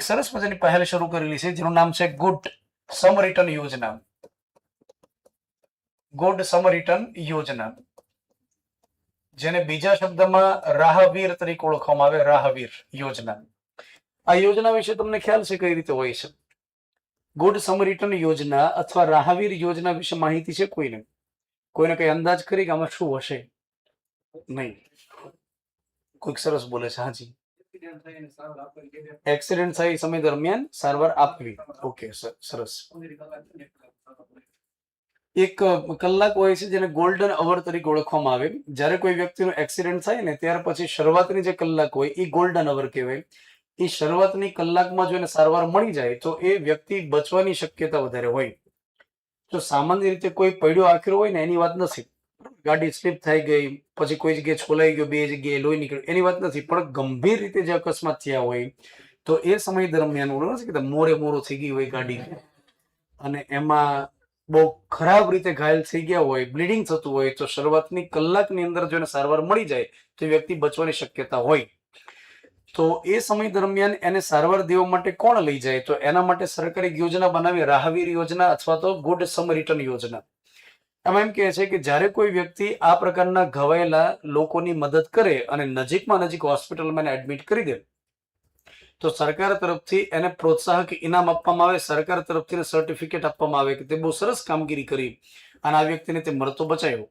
સરસ મજાની પહેલ શરૂ કરેલી છે જેનું નામ છે ગુડ સમ રિટર્ન યોજના. ગુડ સમ રિટર્ન યોજના, જેને બીજા શબ્દમાં રાહવીર તરીકે ઓળખવામાં આવે. રાહવીર યોજના. આ યોજના વિશે તમને ખ્યાલ છે કઈ રીતે હોય છે? ગુડ સમ રિટર્ન યોજના અથવા રાહવીર યોજના વિશે માહિતી છે કોઈને? કોઈને કઈ અંદાજ કરી કે આમાં શું હશે? નહીં. કોઈક સરસ બોલે છે. હાજી. એક્સિડન્ટ થાય એ સમય દરમિયાન સારવાર આપવી. ઓકે, સરસ. એક કલાક હોય છે જેને ગોલ્ડન અવર તરીકે ઓળખવામાં આવે. જ્યારે કોઈ વ્યક્તિનો એક્સિડન્ટ થાય ને ત્યાર પછી શરૂઆતની જે કલાક હોય એ ગોલ્ડન અવર કહેવાય. એ શરૂઆતની કલાકમાં જો એને સારવાર મળી જાય તો એ વ્યક્તિ બચવાની શક્યતા વધારે હોય. જો સામાન્ય રીતે કોઈ પડ્યો આખરો હોય ને એની વાત નથી. ગાડી સ્લીપ થઈ ગઈ, પછી કોઈ જગ્યાએ છોલાઈ ગયો, બે જગ્યાએ લોહી નીકળ્યું, એની વાત નથી. પણ ગંભીર રીતે જે અકસ્માત થયા હોય તો એ સમય દરમિયાન ઓલું નથી કે મોરે મોરો થઈ ગઈ હોય ગાડી અને એમાં બહુ ખરાબ રીતે ઘાયલ થઈ ગયા હોય, બ્લીડિંગ થતું હોય, તો શરૂઆતની કલાકની અંદર જો એને સારવાર મળી જાય તો એ વ્યક્તિ બચવાની શક્યતા હોય. તો એ સમય દરમિયાન એને સારવાર દેવા માટે કોણ લઈ જાય? તો એના માટે સરકારે યોજના બનાવી, રાહવીર યોજના અથવા તો ગુડ સમ રિટર્ન યોજના. એમાં એમ કહે છે કે જ્યારે કોઈ વ્યક્તિ આ પ્રકારના ઘવાયેલા લોકોની મદદ કરે અને નજીકમાં નજીક હોસ્પિટલમાં એને એડમિટ કરી દે તો સરકાર તરફથી એને પ્રોત્સાહક ઇનામ આપવામાં આવે. સરકાર તરફથી સર્ટિફિકેટ આપવામાં આવે કે તે બહુ સરસ કામગીરી કરી અને આ વ્યક્તિને તે મરતો બચાવ્યો.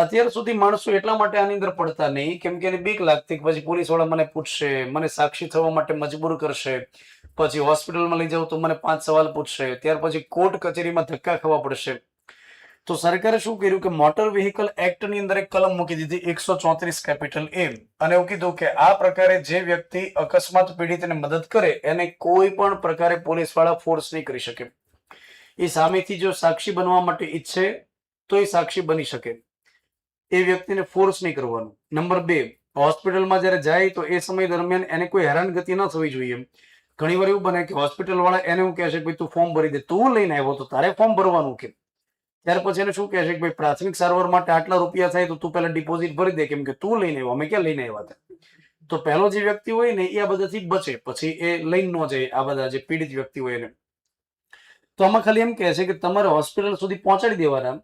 અત્યાર સુધી માણસો એટલા માટે આની અંદર પડતા નહીં કેમ કે એને બીક લાગતી કે પછી પોલીસ વાળા મને પૂછશે, મને સાક્ષી થવા માટે મજબૂર કરશે, પછી હોસ્પિટલમાં લઈ જાઉં તો મને 5 સવાલ પૂછશે, ત્યાર પછી કોર્ટ કચેરીમાં ધક્કા ખાવા પડશે. તો સરકારે શું કર્યું કે મોટર વ્હીકલ એક્ટ ની અંદર એક કલમ મૂકી દીધી 134 કેપિટલ એ અને એવું કીધું કે આ પ્રકારે જે વ્યક્તિ અકસ્માત પીડિતને મદદ કરે એને કોઈ પણ પ્રકારે પોલીસ વાળા ફોર્સ નહીં કરી શકે. એ સામેથી જો સાક્ષી બનવા માટે ઈચ્છે તો એ સાક્ષી બની શકે. એ વ્યક્તિને ફોર્સ નહીં કરવાનું. નંબર 2, હોસ્પિટલમાં જયારે જાય તો એ સમય દરમિયાન એને કોઈ હેરાનગતિ ન થવી જોઈએ. ઘણી વાર એવું બને કે હોસ્પિટલ વાળા એને એવું કહે છે કે તું ફોર્મ ભરી દે, તું લઈને આવ્યો તો તારે ફોર્મ ભરવાનું કે ત્યાર પછી એને શું કહે છે કે ભાઈ પ્રાથમિક સારવાર માટે આટલા રૂપિયા થાય તો તું પહેલા ડિપોઝિટ ભરી દે કેમ કે તું લઈને આવ્યો, અમે ક્યાં લઈને આવ્યા હતા. તો પહેલો જે વ્યક્તિ હોય ને એ આ બધાથી બચે, પછી એ લઈને ન જાય આ બધા જે પીડિત વ્યક્તિ હોય એને. તો આમાં ખાલી એમ કહે છે કે તમારે હોસ્પિટલ સુધી પહોંચાડી દેવાના,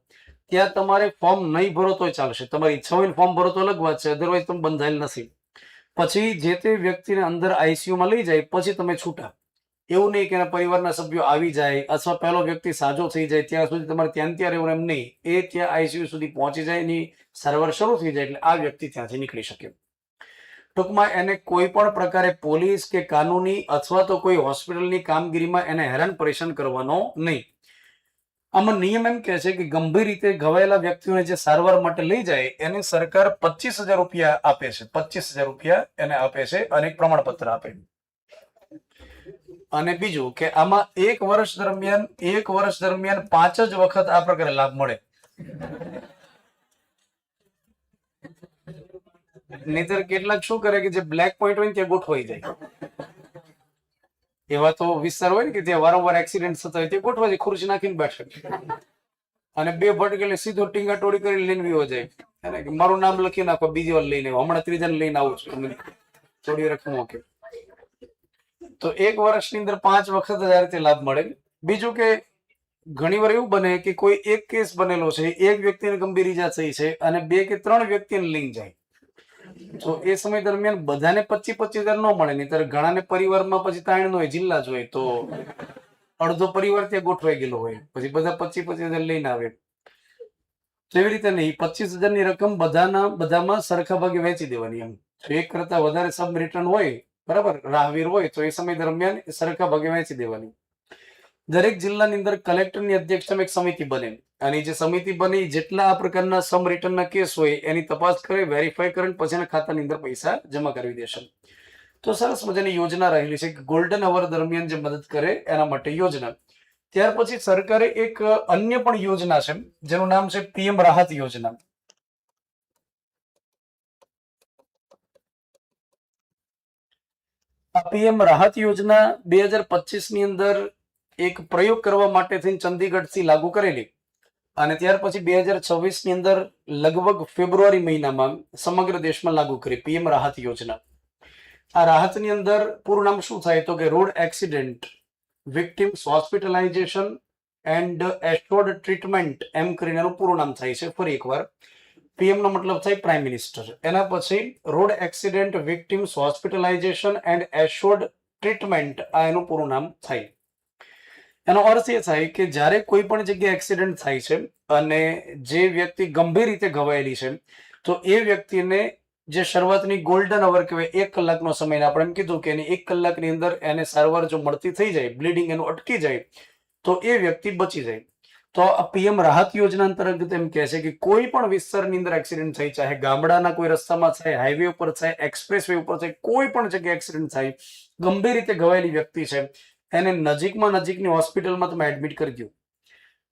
ત્યાં તમારે ફોર્મ નહીં ભરો તોય ચાલશે. તમારી ઈચ્છા હોય ફોર્મ ભરો તો અલગ વાત છે, અધરવાઇઝ તમે બંધાયેલ નથી. પછી જે તે વ્યક્તિને અંદર આઈસીયુમાં લઈ જાય પછી તમે છૂટા. એવું નહીં કે એના પરિવારના સભ્યો આવી જાય અથવા પહેલો વ્યક્તિ સાજો થઈ જાય ત્યાં સુધી તમારે ત્યાં રહેવું એમ નહીં. એ ત્યાં આઈસીયુ સુધી પહોંચી જાય, એની સારવાર શરૂ થઈ જાય એટલે આ વ્યક્તિ ત્યાંથી નીકળી શકે. ટૂંકમાં એને કોઈ પણ પ્રકારે પોલીસ કે કાનૂની અથવા તો કોઈ હોસ્પિટલની કામગીરીમાં એને હેરાન પરેશાન કરવાનો નહીં. આમાં નિયમ એમ કહે છે કે ગંભીર રીતે ઘવાયેલા વ્યક્તિઓને જે સારવાર માટે લઈ જાય એને સરકાર 25,000 રૂપિયા આપે છે. 25,000 રૂપિયા એને આપે છે અને એક પ્રમાણપત્ર આપે. અને બીજું કે આમાં 1 વર્ષ દરમિયાન 5 જ વખત આ પ્રકારે લાભ મળે. નહીતર કેટલાક શું કરે કે જે બ્લેક પોઈન્ટ હોય ને ત્યાં ગોઠવાઈ જાય. એવા તો વિસ્તાર હોય ને કે ત્યાં વારંવાર એક્સિડન્ટ થતા હોય ત્યાં ગોઠવાય જાય, ખુરશી નાખીને બેઠે અને 2 ભટકેલે સીધો ટીંગા ટોળી કરીને લઈને વિવો જાય. મારું નામ લખી નાખો, બીજી વાર લઈને હમણાં 3જાને લઈને આવું છું, થોડી રકમ ઓકે. તો 1 વર્ષની અંદર 5 વખત જ આ રીતે લાભ મળે. બીજું કે ઘણી વાર એવું બને કે કોઈ એક કેસ બનેલો છે, એક વ્યક્તિને ગંભીર ઈજા થઈ છે અને 2 કે 3 વ્યક્તિને લઈને જાય તો એ સમય દરમિયાન બધાને 25,000 ન મળે. નહીં ત્યારે ઘણાને પરિવારમાં પછી તાણ ન હોય, જિલ્લા જ હોય, તો અડધો પરિવાર ત્યાં ગોઠવાઈ ગયેલો હોય, પછી બધા 25,000 લઈને આવે. તો એવી રીતે નહીં, 25,000 ની રકમ બધામાં સરખા ભાગે વહેંચી દેવાની. એમ એક કરતા વધારે સબ રિટર્ન હોય, બરાબર, રાહવીર હોય તો એ સમય દરમિયાન સરખા ભાગે વહેંચી દેવાની. દરેક જિલ્લાની અંદર કલેક્ટરની અધ્યક્ષતામાં એક સમિતિ બને અને જે સમિતિ બની જેટલા આ પ્રકારના સમ રિટર્નના કેસ હોય એની તપાસ કરે, વેરીફાઈ કરે પછી એના ખાતાની અંદર પૈસા જમા કરી દેશે. તો સરસ મજાની યોજના રહેલી છે કે ગોલ્ડન અવર દરમિયાન જે મદદ કરે એના માટે યોજના. ત્યાર પછી સરકારે એક અન્ય પણ યોજના છે જેનું નામ છે પીએમ રાહત યોજના. આ પીએમ રાહત યોજના 2025 ની અંદર એક પ્રયોગ કરવા માટે થઈને ચંદીગઢથી લાગુ કરેલી અને ત્યાર પછી 2026 ની અંદર લગભગ ફેબ્રુઆરી મહિનામાં સમગ્ર દેશમાં લાગુ કરી પીએમ રાહત યોજના. આ રાહતની અંદર પૂરું નામ શું થાય તો કે road accident victims hospitalisation and assured treatment એમ કરીને એનું પૂરું નામ થાય છે. ફરી એકવાર, પીએમ નો મતલબ થાય પ્રાઇમ મિનિસ્ટર. એના પછી road accident victims hospitalisation and assured treatment, આ એનું પૂરું નામ થાય. એનો અર્થ એ થાય કે જ્યારે કોઈ પણ જગ્યાએ એક્સિડન્ટ થાય છે અને જે વ્યક્તિ ગંભીર રીતે ઘવાયેલી છે તો એ વ્યક્તિને જે શરૂઆતની ગોલ્ડન અવર કહેવાય 1 કલાકનો સમય, આપણે એમ કીધું કે એની 1 કલાકની અંદર એને સારવાર જો મળતી થઈ જાય, બ્લીડિંગ એનું અટકી જાય તો એ વ્યક્તિ બચી જાય. તો આ પીએમ રાહત યોજના અંતર્ગત એમ કહે છે કે કોઈ પણ વિસ્તારની અંદર એક્સિડન્ટ થાય, ચાહે ગામડાના કોઈ રસ્તામાં થાય, હાઈવે ઉપર થાય, એક્સપ્રેસ વે ઉપર થાય, કોઈ પણ જગ્યાએ એક્સિડન્ટ થાય, ગંભીર રીતે ઘવાયેલી વ્યક્તિ છે, એને નજીકની હોસ્પિટલમાં તમે એડમિટ કરી દો.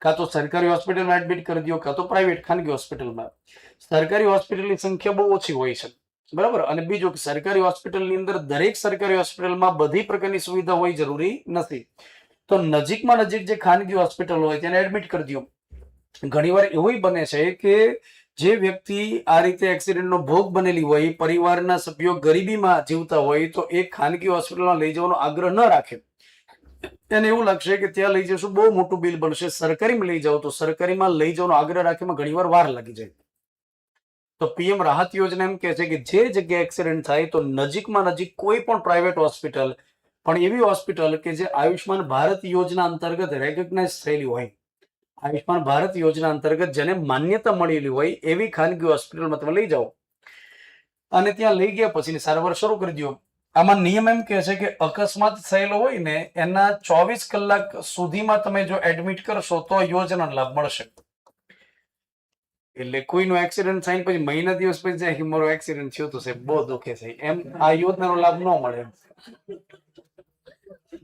કાં તો સરકારી હોસ્પિટલમાં એડમિટ કરી દો, કાં તો પ્રાઇવેટ ખાનગી હોસ્પિટલમાં. સરકારી હોસ્પિટલની સંખ્યા બહુ ઓછી હોય છે, બરાબર. અને બીજું કે સરકારી હોસ્પિટલની અંદર દરેક સરકારી હોસ્પિટલમાં બધી પ્રકારની સુવિધા હોય જરૂરી નથી. તો નજીકમાં નજીક જે ખાનગી હોસ્પિટલ હોય તેને એડમિટ કરી દો. ઘણીવાર એવું બને છે કે જે વ્યક્તિ આ રીતે એક્સિડન્ટનો ભોગ બનેલી હોય, પરિવારના સભ્યો ગરીબીમાં જીવતા હોય, તો એ ખાનગી હોસ્પિટલમાં લઈ જવાનો આગ્રહ ન રાખે. એને એવું લાગશે કે ત્યાં લઈ જશું બહુ મોટું બિલ બનશે, સરકારીમાં લઈ જાઓ તો સરકારીમાં લઈ જવાનો આગ્રહ રાખીમાં ઘણીવાર વાર લાગી જાય. તો પીએમ રાહત યોજના એમ કહે છે કે જે જગ્યાએ એક્સિડન્ટ થાય તો નજીકમાં નજીક કોઈ પણ પ્રાઇવેટ હોસ્પિટલ, પણ એવી હોસ્પિટલ કે જે આયુષ્માન ભારત યોજના અંતર્ગત રેકગ્નાઇઝ થયેલી હોય, આયુષ્માન ભારત યોજના અંતર્ગત જેને માન્યતા મળેલી હોય એવી ખાનગી હોસ્પિટલમાં તમે લઈ જાઓ અને ત્યાં લઈ ગયા પછી સારવાર શરૂ કરી દો. આમાં નિયમ એમ કહે છે કે અકસ્માત થયેલો હોય ને એના 24 કલાક સુધીમાં તમે જો એડમિટ કરશો તો યોજનાનો લાભ મળશે. એટલે કોઈનો એક્સિડન્ટ થાય પછી મહિના દિવસ પછી જાય કે મારો એક્સિડન્ટ થયો તો સાહેબ બહુ દુખે છે, એમ આ યોજનાનો લાભ ન મળે.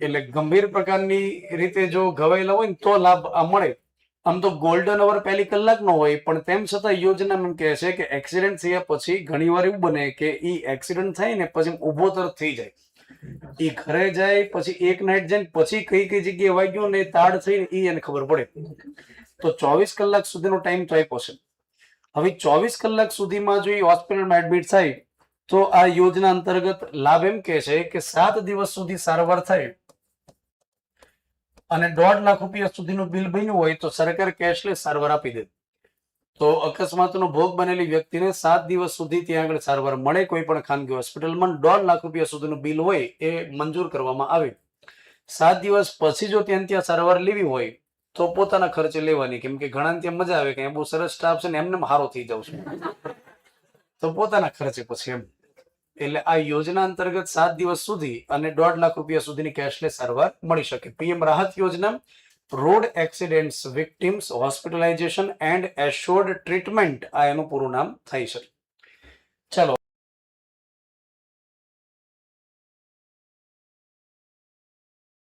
એટલે ગંભીર પ્રકારની રીતે જો ઘવાયેલા હોય ને તો લાભ આ મળે. આમ તો ગોલ્ડન અવર પહેલી કલાક નો હોય, પણ તેમ છતાં યોજના એમ કહે છે કે એક્સિડન્ટ થયા પછી ઘણીવાર એવું બને કે ઈ એક્સિડન્ટ થાય ને પછી ઉભો તરત થઈ જાય, ઈ ઘરે જાય પછી એક નાઈટ જાય પછી કઈ કઈ જગ્યાએ વાગ્યો ને તાડ થઈને ઈ એને ખબર પડે. તો 24 કલાક સુધીનો ટાઈમ તો આપ્યો છે. હવે 24 કલાક સુધીમાં જો એ હોસ્પિટલમાં એડમિટ થાય તો આ યોજના અંતર્ગત લાભ એમ કહે છે કે 7 દિવસ સુધી સારવાર થાય અને 1.5 લાખ રૂપિયા સુધીનું બિલ બન્યું હોય તો સરકાર કેશલેસ સારવાર આપી દે. તો અકસ્માતનો ભોગ બનેલી વ્યક્તિને 7 દિવસ સુધી ત્યાં આગળ સારવાર મળે કોઈ પણ ખાનગી હોસ્પિટલમાં. 1.5 લાખ રૂપિયા સુધીનું બિલ હોય એ મંજૂર કરવામાં આવે. 7 દિવસ પછી જો ત્યાં સારવાર લેવી હોય તો પોતાના ખર્ચે લેવાની, કેમ કે ઘણા ત્યાં મજા આવે કે બહુ સરસ સ્ટાફ છે ને એમને હારો થઈ જાવ છું, તો પોતાના ખર્ચે પછી એમ. એટલે આ યોજના અંતર્ગત 7 દિવસ સુધી અને 1.5 લાખ રૂપિયા સુધીની કેશલેસ સારવાર મળી શકે. પીએમ રાહત યોજના road accidents victims hospitalisation and assured treatment, આ એનું પૂરું નામ થાય છે. ચલો